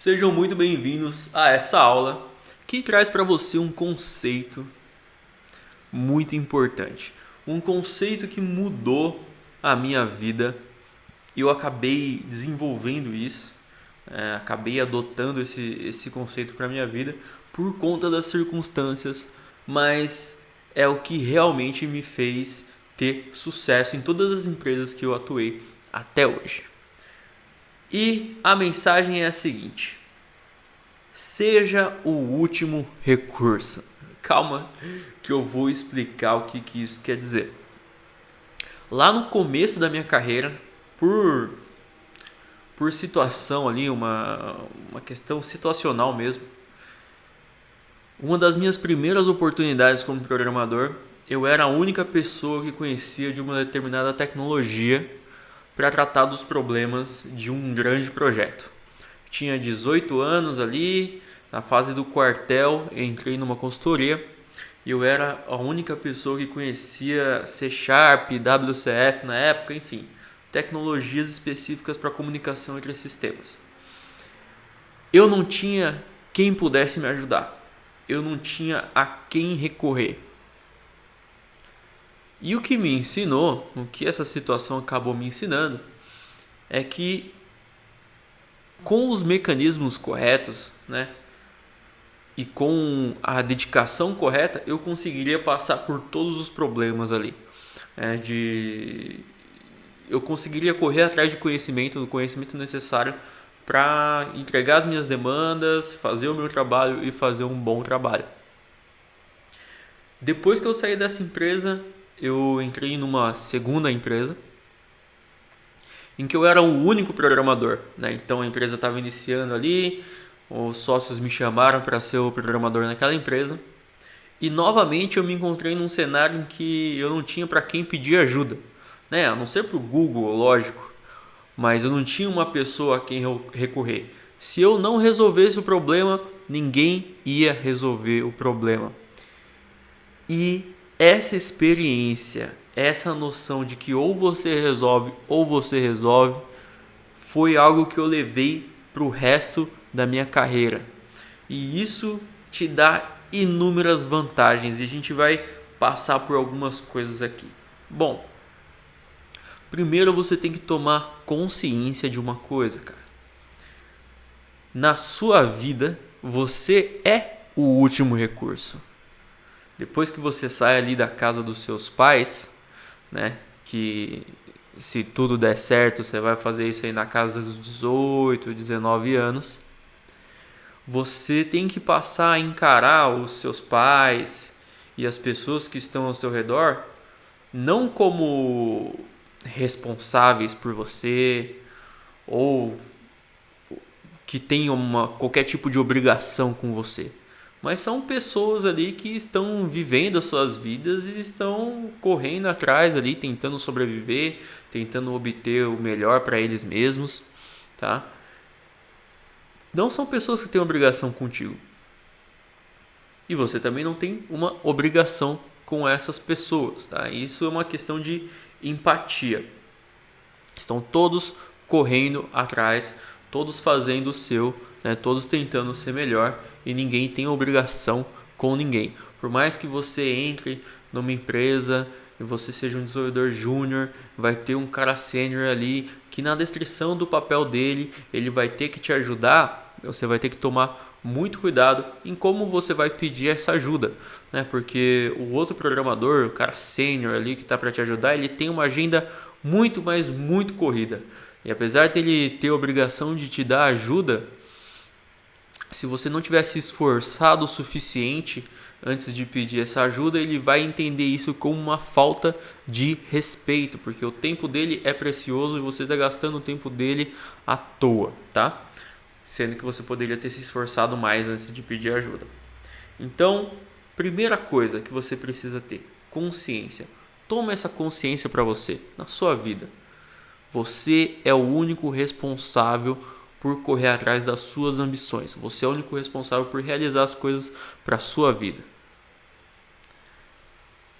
Sejam muito bem-vindos a essa aula que traz para você um conceito muito importante. Um conceito que mudou a minha vida e eu acabei desenvolvendo isso, acabei adotando esse conceito para a minha vida por conta das circunstâncias, mas é o que realmente me fez ter sucesso em todas as empresas que eu atuei até hoje. E a mensagem é a seguinte: seja o último recurso. Calma que eu vou explicar o que isso quer dizer. Lá no começo da minha carreira, por situação ali, uma questão situacional mesmo, uma das minhas primeiras oportunidades como programador, eu era a única pessoa que conhecia de uma determinada tecnologia para tratar dos problemas de um grande projeto. Tinha 18 anos ali, na fase do quartel, entrei numa consultoria e eu era a única pessoa que conhecia C Sharp, WCF na época, enfim, tecnologias específicas para comunicação entre sistemas. Eu não tinha quem pudesse me ajudar, eu não tinha a quem recorrer. E o que me ensinou, o que essa situação acabou me ensinando, é que com os mecanismos corretos, né, e com a dedicação correta, eu conseguiria passar por todos os problemas ali. Eu conseguiria correr atrás de conhecimento, do conhecimento necessário para entregar as minhas demandas, fazer o meu trabalho e fazer um bom trabalho. Depois que eu saí dessa empresa, eu entrei numa segunda empresa em que eu era o único programador, né? Então a empresa estava iniciando ali, os sócios me chamaram para ser o programador naquela empresa e novamente eu me encontrei num cenário em que eu não tinha para quem pedir ajuda, né? A não ser para o Google, lógico, mas eu não tinha uma pessoa a quem recorrer. Se eu não resolvesse o problema, ninguém ia resolver o problema. E essa experiência, essa noção de que ou você resolve, foi algo que eu levei para o resto da minha carreira. E isso te dá inúmeras vantagens e a gente vai passar por algumas coisas aqui. Bom, primeiro você tem que tomar consciência de uma coisa, cara. Na sua vida, você é o último recurso. Depois que você sai ali da casa dos seus pais, né, que se tudo der certo, você vai fazer isso aí na casa dos 18, 19 anos, você tem que passar a encarar os seus pais e as pessoas que estão ao seu redor não como responsáveis por você ou que tenham qualquer tipo de obrigação com você, mas são pessoas ali que estão vivendo as suas vidas e estão correndo atrás ali, tentando sobreviver, tentando obter o melhor para eles mesmos, tá? Não são pessoas que têm obrigação contigo. E você também não tem uma obrigação com essas pessoas, tá? Isso é uma questão de empatia. Estão todos correndo atrás, todos fazendo o seu, né? Todos tentando ser melhor e ninguém tem obrigação com ninguém. Por mais que você entre numa empresa e você seja um desenvolvedor júnior, vai ter um cara sênior ali que na descrição do papel dele ele vai ter que te ajudar. Você vai ter que tomar muito cuidado em como você vai pedir essa ajuda, né? Porque o outro programador, o cara sênior ali que está para te ajudar, ele tem uma agenda muito, mas muito corrida. E apesar dele ter a obrigação de te dar ajuda, se você não tiver se esforçado o suficiente antes de pedir essa ajuda, ele vai entender isso como uma falta de respeito, porque o tempo dele é precioso e você está gastando o tempo dele à toa, tá? Sendo que você poderia ter se esforçado mais antes de pedir ajuda. Então, primeira coisa que você precisa ter, consciência. Toma essa consciência para você, na sua vida. Você é o único responsável por correr atrás das suas ambições. Você é o único responsável por realizar as coisas para a sua vida.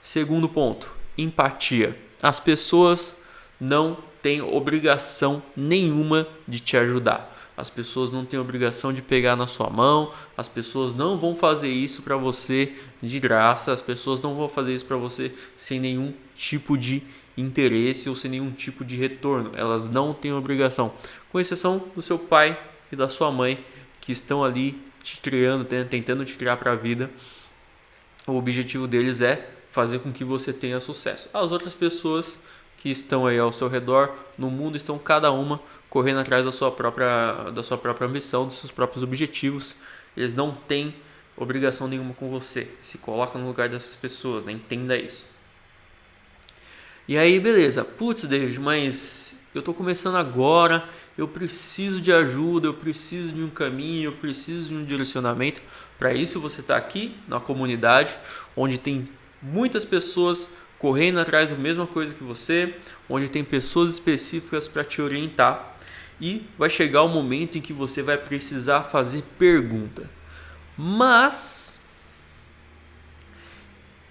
Segundo ponto, empatia. As pessoas não têm obrigação nenhuma de te ajudar. as pessoas não têm obrigação de pegar na sua mão, as pessoas não vão fazer isso para você de graça, as pessoas não vão fazer isso para você sem nenhum tipo de interesse ou sem nenhum tipo de retorno. Elas não têm obrigação, com exceção do seu pai e da sua mãe, que estão ali te criando, tentando te criar para a vida. O objetivo deles é fazer com que você tenha sucesso. As outras pessoas que estão aí ao seu redor no mundo estão cada uma correndo atrás da sua própria ambição, dos seus próprios objetivos. Eles não têm obrigação nenhuma com você. Se coloca no lugar dessas pessoas, né? Entenda isso. E aí, beleza. Putz, David, mas eu tô começando agora, eu preciso de ajuda, eu preciso de um caminho, eu preciso de um direcionamento. Para isso você está aqui na comunidade, onde tem muitas pessoas correndo atrás da mesma coisa que você, onde tem pessoas específicas para te orientar, e vai chegar o momento em que você vai precisar fazer pergunta. Mas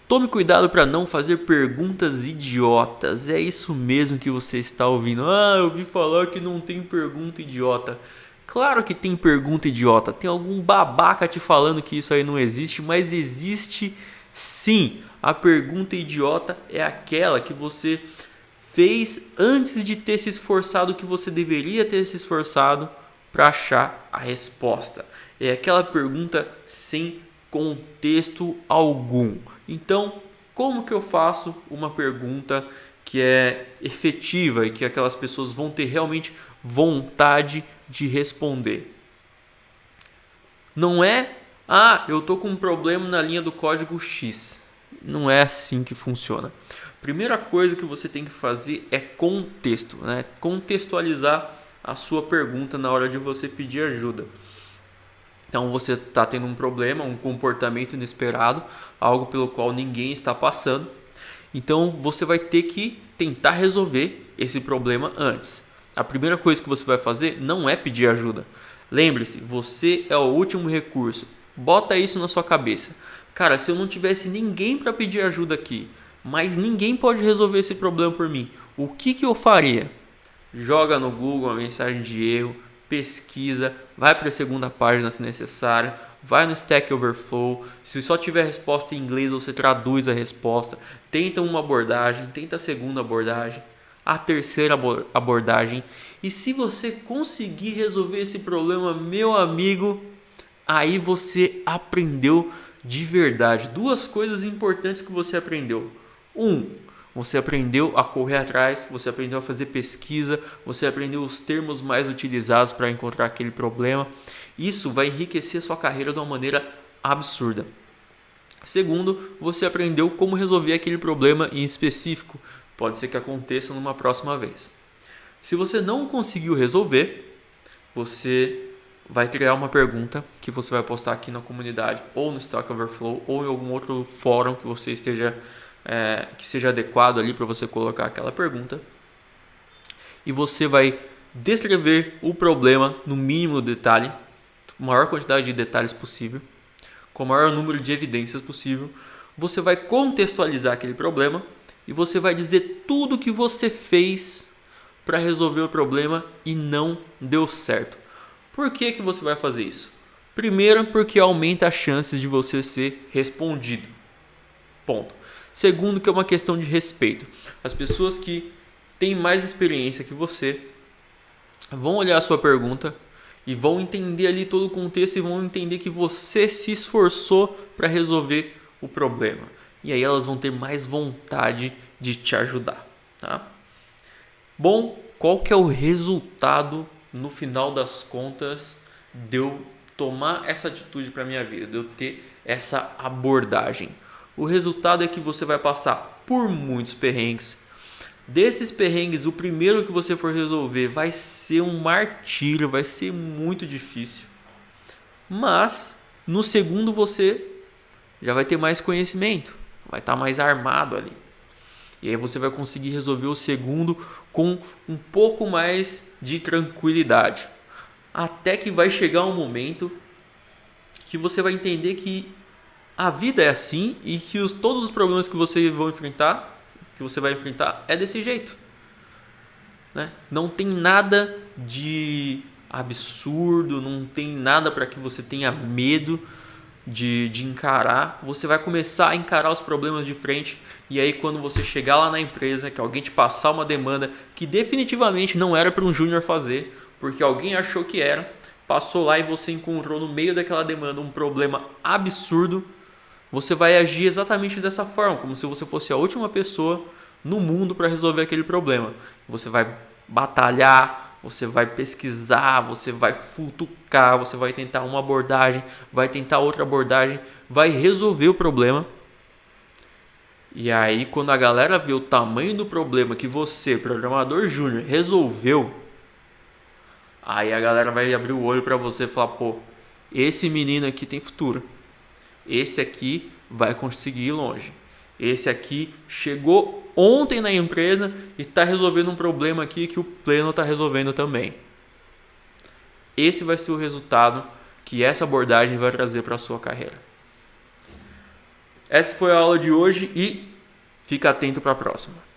tome cuidado para não fazer perguntas idiotas. É isso mesmo que você está ouvindo. Eu ouvi falar que não tem pergunta idiota. Claro que tem pergunta idiota. Tem algum babaca te falando que isso aí não existe, mas existe sim. A pergunta idiota é aquela que você fez antes de ter se esforçado o que você deveria ter se esforçado para achar a resposta. É aquela pergunta sem contexto algum. Então, como que eu faço uma pergunta que é efetiva e que aquelas pessoas vão ter realmente vontade de responder? Não é, eu tô com um problema na linha do código X. Não é assim que funciona. Primeira coisa que você tem que fazer é contexto, né? Contextualizar a sua pergunta na hora de você pedir ajuda. Então você está tendo um problema, um comportamento inesperado, algo pelo qual ninguém está passando. Então você vai ter que tentar resolver esse problema antes. A primeira coisa que você vai fazer não é pedir ajuda. Lembre-se, você é o último recurso. Bota isso na sua cabeça. Cara, se eu não tivesse ninguém para pedir ajuda aqui, mas ninguém pode resolver esse problema por mim, o que eu faria? Joga no Google a mensagem de erro, pesquisa, vai para a segunda página se necessário, vai no Stack Overflow. Se só tiver resposta em inglês, você traduz a resposta. Tenta uma abordagem, tenta a segunda abordagem, a terceira abordagem. E se você conseguir resolver esse problema, meu amigo, aí você aprendeu de verdade. Duas coisas importantes que você aprendeu. Você aprendeu a correr atrás, você aprendeu a fazer pesquisa, você aprendeu os termos mais utilizados para encontrar aquele problema. Isso vai enriquecer a sua carreira de uma maneira absurda. Segundo, você aprendeu como resolver aquele problema em específico. Pode ser que aconteça numa próxima vez. Se você não conseguiu resolver, você vai criar uma pergunta que você vai postar aqui na comunidade, ou no Stack Overflow, ou em algum outro fórum que você esteja que seja adequado ali para você colocar aquela pergunta. E você vai descrever o problema no mínimo detalhe, maior quantidade de detalhes possível, com o maior número de evidências possível. Você vai contextualizar aquele problema e você vai dizer tudo que você fez para resolver o problema e não deu certo. Por que você vai fazer isso? Primeiro, porque aumenta as chances de você ser respondido. Ponto. Segundo, que é uma questão de respeito. As pessoas que têm mais experiência que você vão olhar a sua pergunta e vão entender ali todo o contexto e vão entender que você se esforçou para resolver o problema. E aí elas vão ter mais vontade de te ajudar, tá? Bom, qual que é o resultado no final das contas de eu tomar essa atitude para minha vida, de eu ter essa abordagem? O resultado é que você vai passar por muitos perrengues. Desses perrengues, o primeiro que você for resolver vai ser um martírio, vai ser muito difícil. Mas no segundo você já vai ter mais conhecimento, vai estar mais armado ali. E aí você vai conseguir resolver o segundo com um pouco mais de tranquilidade. Até que vai chegar um momento que você vai entender que a vida é assim e que todos os problemas que você vai enfrentar é desse jeito, né? Não tem nada de absurdo, não tem nada para que você tenha medo de encarar. Você vai começar a encarar os problemas de frente, e aí quando você chegar lá na empresa, que alguém te passar uma demanda que definitivamente não era para um júnior fazer, porque alguém achou que era, passou lá e você encontrou no meio daquela demanda um problema absurdo, você vai agir exatamente dessa forma, como se você fosse a última pessoa no mundo para resolver aquele problema. Você vai batalhar, você vai pesquisar, você vai futucar, você vai tentar uma abordagem, vai tentar outra abordagem, vai resolver o problema. E aí, quando a galera vê o tamanho do problema que você, programador júnior, resolveu, aí a galera vai abrir o olho para você e falar: pô, esse menino aqui tem futuro. Esse aqui vai conseguir ir longe. Esse aqui chegou ontem na empresa e está resolvendo um problema aqui que o pleno está resolvendo também. Esse vai ser o resultado que essa abordagem vai trazer para a sua carreira. Essa foi a aula de hoje e fica atento para a próxima.